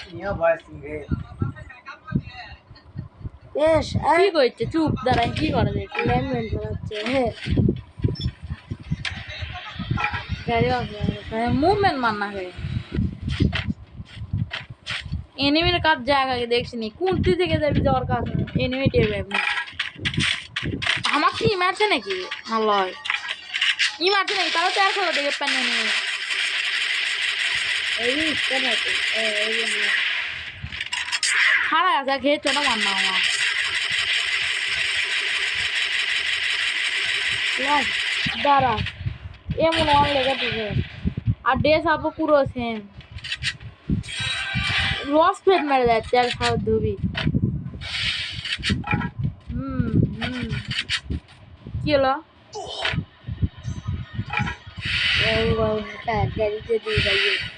নিও ভয়েস রে বেশ কি করছে চুপ দাঁড়াই কি করে দেখি ল্যান্ডমেন্ট হচ্ছে হ্যাঁ গাড়ি মুভমেন্ট মাননা হয়ে এনিমির কাজ জায়গা দেখছিনি কোনটি থেকে যাবি যাওয়ার কাজ এনিমি টেবে আমার কি মারছে নাকি আল্লাহ ই মারছে নাকি তাহলে তো একশো দেখে প্যান নিয়ে এই কেন আছে এই খাড়া আছে খেয়েছে না মান্না আমার দাঁড়া এমন অন লেগে থাকে আর ড্রেস আপও পুরো সেম লস ফেট মেরে যাচ্ছে আর সব ধুবি কি হলো গাড়িতে দিয়ে যাইয়ে